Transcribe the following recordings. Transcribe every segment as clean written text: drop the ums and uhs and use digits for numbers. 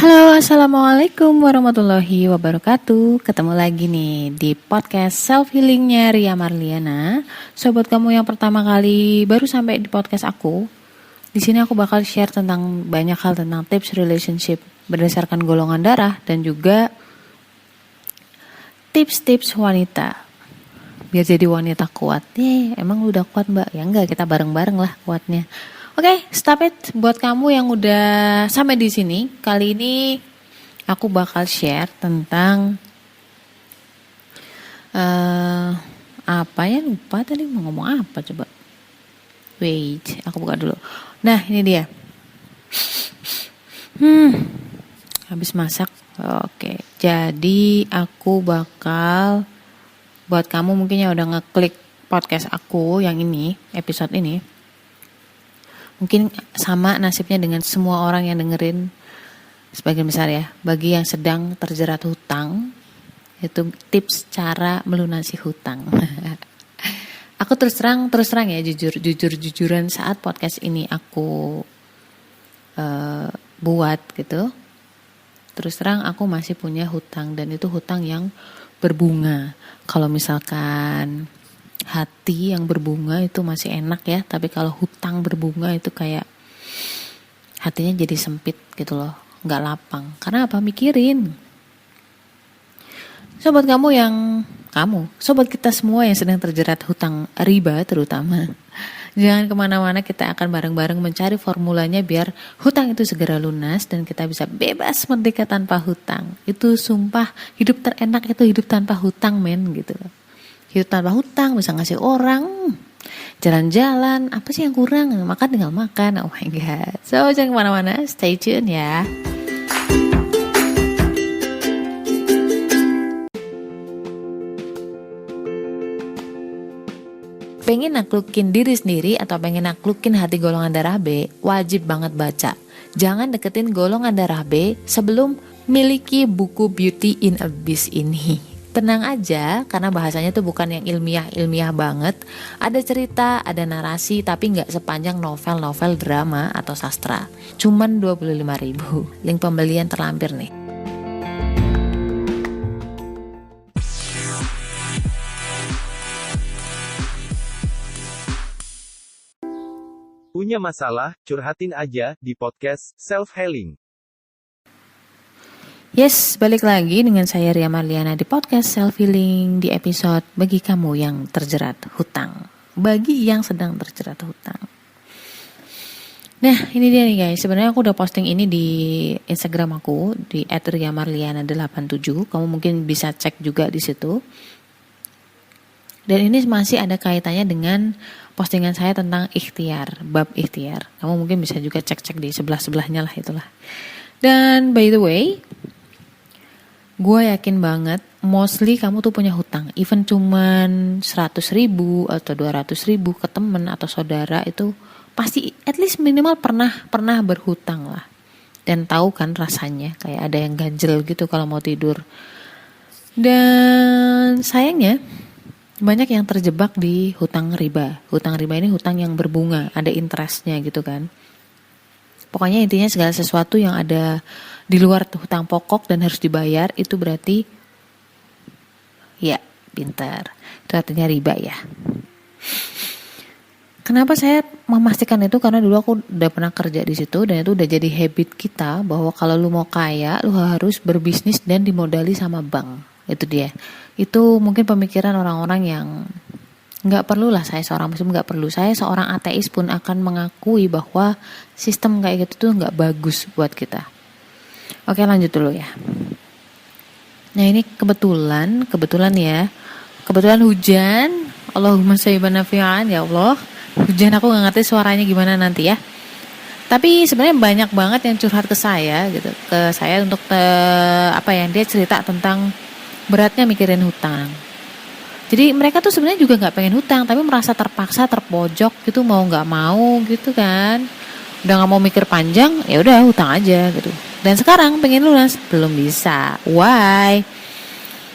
Halo, assalamualaikum warahmatullahi wabarakatuh. Ketemu lagi nih di podcast self healingnya Ria Marliana. Sobat kamu yang pertama kali baru sampai di podcast aku, di sini aku bakal share tentang banyak hal tentang tips relationship berdasarkan golongan darah dan juga tips-tips wanita biar jadi wanita kuat. Emang lu udah kuat mbak? Ya enggak, kita bareng-bareng lah kuatnya. Oke, stop it. Buat kamu yang udah sampai di sini, kali ini aku bakal share tentang apa ya, lupa tadi mau ngomong apa coba. Wait, aku buka dulu. Nah, ini dia. Habis masak. Oke, jadi aku bakal buat kamu mungkin yang udah ngeklik podcast aku yang ini, episode ini. Mungkin sama nasibnya dengan semua orang yang dengerin. Sebagian besar ya, bagi yang sedang terjerat hutang, itu tips cara melunasi hutang. Aku terus terang ya, jujuran saat podcast ini aku buat gitu. Terus terang aku masih punya hutang, dan itu hutang yang berbunga. Kalau misalkan hati yang berbunga itu masih enak ya, tapi kalau hutang berbunga itu kayak hatinya jadi sempit gitu loh, nggak lapang. Karena apa? Mikirin. Sobat kita semua yang sedang terjerat hutang riba terutama, jangan kemana-mana, kita akan bareng-bareng mencari formulanya biar hutang itu segera lunas dan kita bisa bebas merdeka tanpa hutang. Itu sumpah, hidup terenak itu hidup tanpa hutang men gitu loh. Hidup tanpa hutang, bisa ngasih orang, jalan-jalan, apa sih yang kurang? Makan tinggal makan, oh my god. So jangan kemana-mana, stay tune ya. Pengen naklukin diri sendiri atau pengen naklukin hati golongan darah B, wajib banget baca. Jangan deketin golongan darah B sebelum miliki buku Beauty in Abyss ini. Tenang aja, karena bahasanya tuh bukan yang ilmiah banget. Ada cerita, ada narasi, tapi gak sepanjang novel-novel drama atau sastra. Cuman 25.000. Link pembelian terlampir nih. Punya masalah, curhatin aja di podcast Self Healing. Yes, balik lagi dengan saya Ria Marliana di podcast Self Healing di episode bagi kamu yang terjerat hutang. Bagi yang sedang terjerat hutang. Nah, ini dia nih guys. Sebenarnya aku udah posting ini di Instagram aku di @riamarliana87. Kamu mungkin bisa cek juga di situ. Dan ini masih ada kaitannya dengan postingan saya tentang ikhtiar, bab ikhtiar. Kamu mungkin bisa juga cek-cek di sebelah-sebelahnya lah itulah. Dan by the way, gue yakin banget, mostly kamu tuh punya hutang. Even cuman 100.000 atau 200.000 ke temen atau saudara, itu pasti at least minimal pernah berhutang lah. Dan tahu kan rasanya, kayak ada yang ganjel gitu kalau mau tidur. Dan sayangnya, banyak yang terjebak di hutang riba. Hutang riba ini hutang yang berbunga, ada interestnya gitu kan. Pokoknya intinya segala sesuatu yang ada di luar hutang pokok dan harus dibayar, itu berarti ya pintar. Itu artinya riba ya. Kenapa saya memastikan itu? Karena dulu aku udah pernah kerja di situ dan itu udah jadi habit kita bahwa kalau lu mau kaya, lu harus berbisnis dan dimodali sama bank. Itu dia. Itu mungkin pemikiran orang-orang yang nggak perlu lah, saya seorang muslim nggak perlu. Saya seorang ateis pun akan mengakui bahwa sistem kayak gitu tuh nggak bagus buat kita. Oke, lanjut dulu ya. Nah ini kebetulan ya. Kebetulan hujan. Allahumma shayyiban nafi'an ya Allah. Hujan, aku nggak ngerti suaranya gimana nanti ya. Tapi sebenarnya banyak banget yang curhat ke saya gitu. Ke saya untuk dia cerita tentang beratnya mikirin hutang. Jadi mereka tuh sebenarnya juga nggak pengen hutang, tapi merasa terpaksa, terpojok gitu, mau nggak mau gitu kan. Udah nggak mau mikir panjang, ya udah hutang aja gitu. Dan sekarang pengen lunas, belum bisa. Why?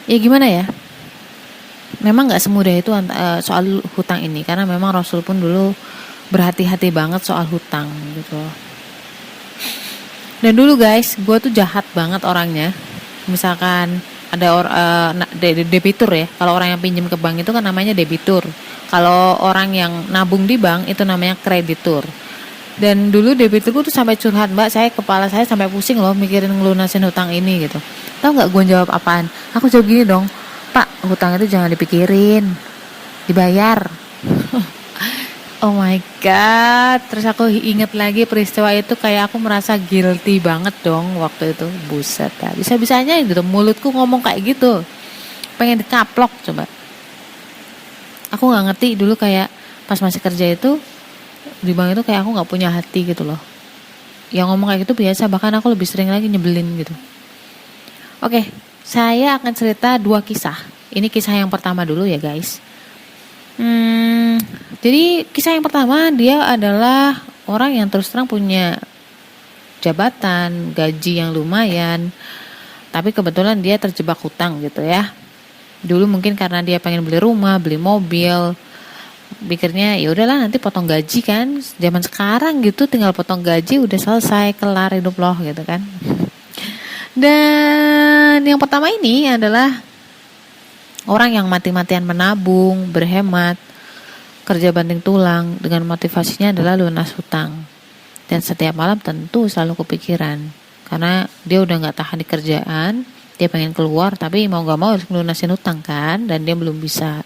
Ya gimana ya? Memang nggak semudah itu soal hutang ini, karena memang Rasul pun dulu berhati-hati banget soal hutang gitu. Dan dulu guys, gue tuh jahat banget orangnya. Misalkan ada debitur ya. Kalau orang yang pinjam ke bank itu kan namanya debitur. Kalau orang yang nabung di bank itu namanya kreditur. Dan dulu debiturku tuh sampai curhat, Mbak, kepala saya sampai pusing loh mikirin ngelunasin hutang ini gitu. Tahu nggak gue jawab apaan? Aku jawab gini dong, Pak, hutang itu jangan dipikirin, dibayar. Oh my god, terus aku inget lagi peristiwa itu, kayak aku merasa guilty banget dong waktu itu. Buset ya, bisa-bisanya gitu mulutku ngomong kayak gitu, pengen dikaplok coba. Aku nggak ngerti dulu, kayak pas masih kerja itu di bank itu kayak aku nggak punya hati gitu loh. Yang ngomong kayak gitu biasa, bahkan aku lebih sering lagi nyebelin gitu. Oke, saya akan cerita 2 kisah. Ini kisah yang pertama dulu ya guys. Jadi kisah yang pertama, dia adalah orang yang terus terang punya jabatan, gaji yang lumayan, tapi kebetulan dia terjebak hutang gitu ya. Dulu mungkin karena dia pengen beli rumah, beli mobil, pikirnya ya udahlah nanti potong gaji kan. Zaman sekarang gitu tinggal potong gaji udah selesai, kelar hidup loh gitu kan. Dan yang pertama ini adalah orang yang mati-matian menabung, berhemat, kerja banting tulang dengan motivasinya adalah lunas hutang. Dan setiap malam tentu selalu kepikiran, karena dia udah gak tahan di kerjaan, dia pengen keluar tapi mau gak mau harus melunasin hutang kan, dan dia belum bisa.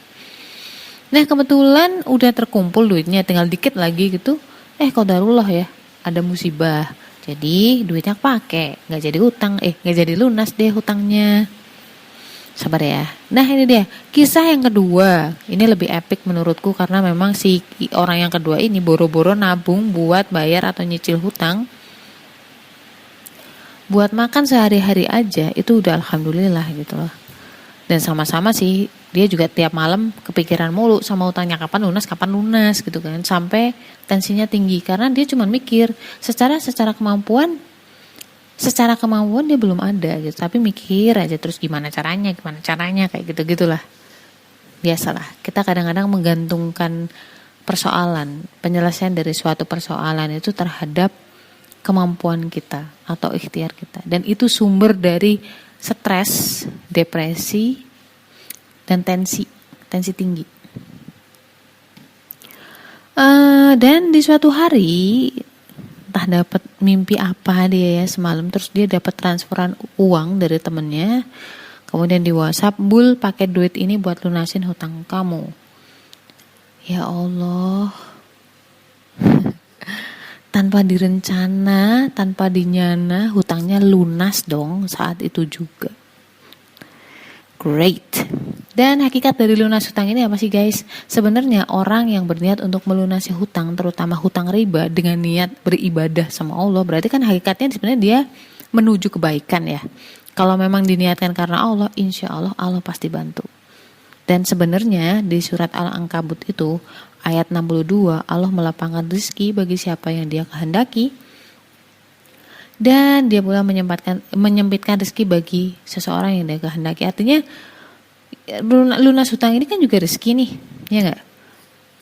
Nah kebetulan udah terkumpul duitnya, tinggal dikit lagi gitu. Qadarullah ya, ada musibah. Jadi duitnya pakai, gak jadi hutang, gak jadi lunas deh hutangnya. Sabar ya. Nah ini dia kisah yang kedua. Ini lebih epic menurutku, karena memang si orang yang kedua ini boro-boro nabung buat bayar atau nyicil hutang. Buat makan sehari-hari aja itu udah alhamdulillah gitu loh. Dan sama-sama sih dia juga tiap malam kepikiran mulu sama hutangnya, kapan lunas gitu kan. Sampai tensinya tinggi karena dia cuma mikir secara kemampuan dia belum ada gitu, tapi mikir aja terus gimana caranya kayak gitu-gitulah. Biasalah, kita kadang-kadang menggantungkan penyelesaian dari suatu persoalan itu terhadap kemampuan kita atau ikhtiar kita. Dan itu sumber dari stres, depresi, dan tensi tinggi. Dan di suatu hari entah dapat mimpi apa dia ya semalam, terus dia dapat transferan uang dari temennya, kemudian di WhatsApp, "Bul, pakai duit ini buat lunasin hutang kamu." Ya Allah, tanpa direncana, tanpa dinyana, hutangnya lunas dong saat itu juga. Great. Dan hakikat dari lunas hutang ini apa sih guys? Sebenarnya orang yang berniat untuk melunasi hutang, terutama hutang riba, dengan niat beribadah sama Allah, berarti kan hakikatnya sebenarnya dia menuju kebaikan ya. Kalau memang diniatkan karena Allah, insya Allah Allah pasti bantu. Dan sebenarnya di surat Al-Ankabut itu ayat 62, Allah melapangkan rezeki bagi siapa yang dia kehendaki, dan dia pula menyempitkan rezeki bagi seseorang yang dia kehendaki. Artinya lunas hutang ini kan juga rezeki nih, ya nggak?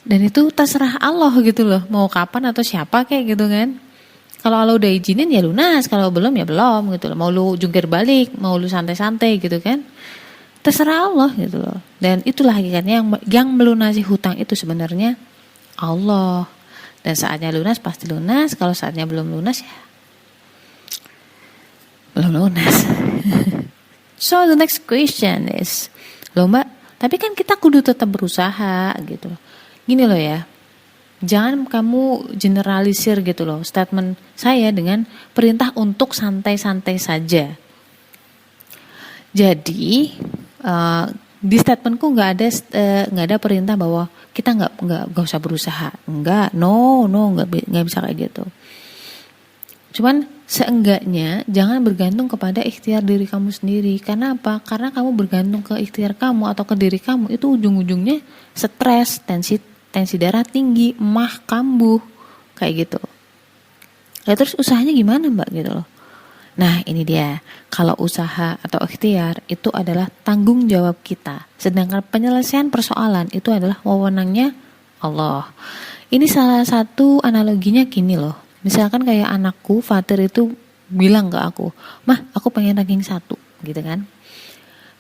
Dan itu terserah Allah gitu loh, mau kapan atau siapa kayak gitu kan. Kalau Allah udah izinin ya lunas, kalau belum ya belum gitu loh. Mau lu jungkir balik, mau lu santai-santai gitu kan, terserah Allah gitu loh. Dan itulah hakikatnya yang melunasi hutang itu sebenarnya Allah. Dan saatnya lunas pasti lunas, kalau saatnya belum lunas ya belum lunas. So the next question is, loh Mbak, tapi kan kita kudu tetap berusaha gitu. Gini loh ya, jangan kamu generalisir gitu loh statement saya dengan perintah untuk santai-santai saja. Jadi di statementku nggak ada perintah bahwa kita nggak usah berusaha. Nggak bisa kayak gitu. Cuman seenggaknya jangan bergantung kepada ikhtiar diri kamu sendiri. Karena apa? Karena kamu bergantung ke ikhtiar kamu atau ke diri kamu, itu ujung-ujungnya stres, tensi darah tinggi, emah kambuh, kayak gitu. Ya terus usahanya gimana Mbak gitu loh. Nah ini dia, kalau usaha atau ikhtiar itu adalah tanggung jawab kita, sedangkan penyelesaian persoalan itu adalah wewenangnya Allah. Ini salah satu analoginya gini loh. Misalkan kayak anakku, Fatir itu bilang ke aku, "Mah, aku pengen ranking 1," gitu kan.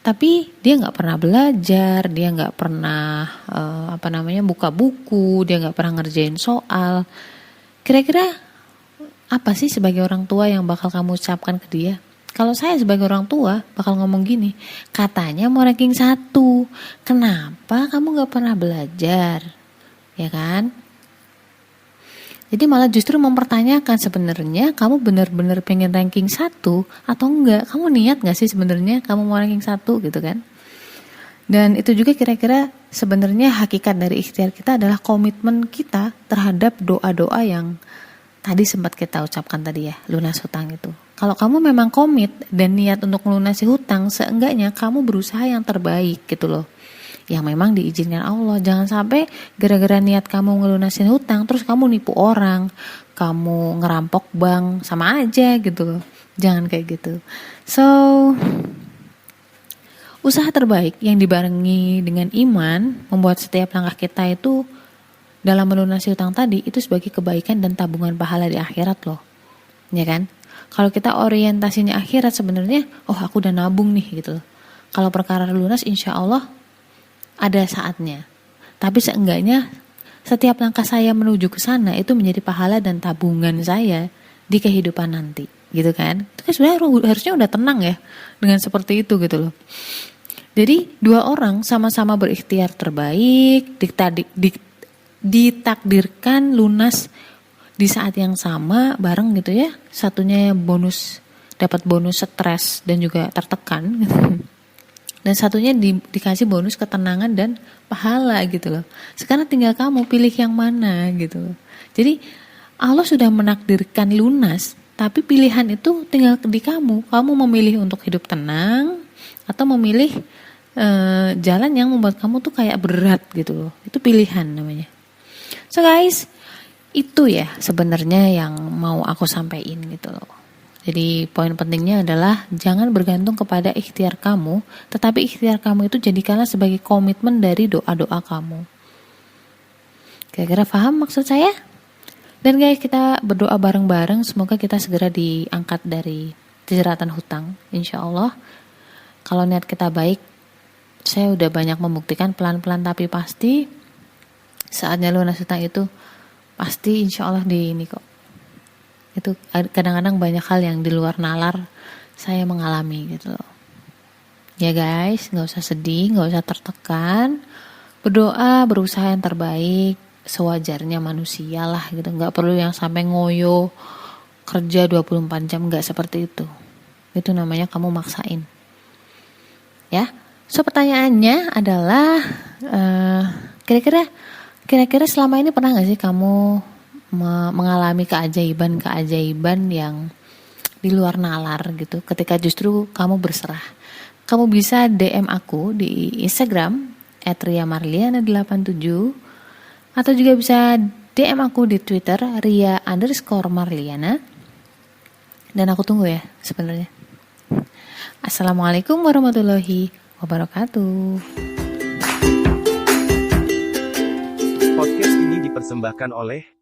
Tapi dia nggak pernah belajar, dia nggak pernah buka buku, dia nggak pernah ngerjain soal. Kira-kira apa sih sebagai orang tua yang bakal kamu ucapkan ke dia? Kalau saya sebagai orang tua bakal ngomong gini, katanya mau ranking 1, kenapa kamu nggak pernah belajar? Ya kan? Jadi malah justru mempertanyakan sebenarnya kamu benar-benar pengen ranking 1 atau enggak? Kamu niat gak sih sebenarnya kamu mau ranking 1 gitu kan? Dan itu juga kira-kira sebenarnya hakikat dari ikhtiar kita adalah komitmen kita terhadap doa-doa yang tadi sempat kita ucapkan tadi ya, lunas hutang itu. Kalau kamu memang komit dan niat untuk melunasi hutang, seenggaknya kamu berusaha yang terbaik gitu loh. Yang memang diizinkan Allah. Jangan sampai gara-gara niat kamu ngelunasin hutang terus kamu nipu orang, kamu ngerampok bank, sama aja gitu loh. Jangan kayak gitu. So, usaha terbaik yang dibarengi dengan iman membuat setiap langkah kita itu dalam melunasi hutang tadi itu sebagai kebaikan dan tabungan pahala di akhirat loh. Ya kan? Kalau kita orientasinya akhirat sebenarnya, oh aku udah nabung nih gitu loh. Kalau perkara lunas insya Allah ada saatnya. Tapi seenggaknya setiap langkah saya menuju ke sana itu menjadi pahala dan tabungan saya di kehidupan nanti, gitu kan? Itu kan sebenarnya harusnya udah tenang ya dengan seperti itu gitu loh. Jadi dua orang sama-sama berikhtiar terbaik, ditakdirkan lunas di saat yang sama bareng gitu ya. Satunya dapat bonus stres dan juga tertekan gitu. Dan satunya dikasih bonus ketenangan dan pahala gitu loh. Sekarang tinggal kamu pilih yang mana gitu loh. Jadi Allah sudah menakdirkan lunas, tapi pilihan itu tinggal di kamu. Kamu memilih untuk hidup tenang atau memilih jalan yang membuat kamu tuh kayak berat gitu loh. Itu pilihan namanya. So guys, itu ya sebenarnya yang mau aku sampaikan gitu loh. Jadi poin pentingnya adalah jangan bergantung kepada ikhtiar kamu, tetapi ikhtiar kamu itu jadikanlah sebagai komitmen dari doa-doa kamu. Kira-kira paham maksud saya? Dan guys, kita berdoa bareng-bareng semoga kita segera diangkat dari jeratan hutang, insya Allah. Kalau niat kita baik, saya udah banyak membuktikan pelan-pelan tapi pasti saatnya lunas hutang itu pasti insya Allah di ini kok. Itu kadang-kadang banyak hal yang di luar nalar saya mengalami gitu loh. Ya guys, gak usah sedih, gak usah tertekan. Berdoa, berusaha yang terbaik sewajarnya manusia lah gitu. Gak perlu yang sampai ngoyo kerja 24 jam, gak seperti itu. Itu namanya kamu maksain. Ya. So pertanyaannya adalah kira-kira selama ini pernah gak sih kamu mengalami keajaiban yang di luar nalar gitu ketika justru kamu berserah? Kamu bisa DM aku di Instagram @riamarliana87 atau juga bisa DM aku di Twitter ria_marliana dan aku tunggu ya sebenarnya. Assalamualaikum warahmatullahi wabarakatuh. Podcast ini dipersembahkan oleh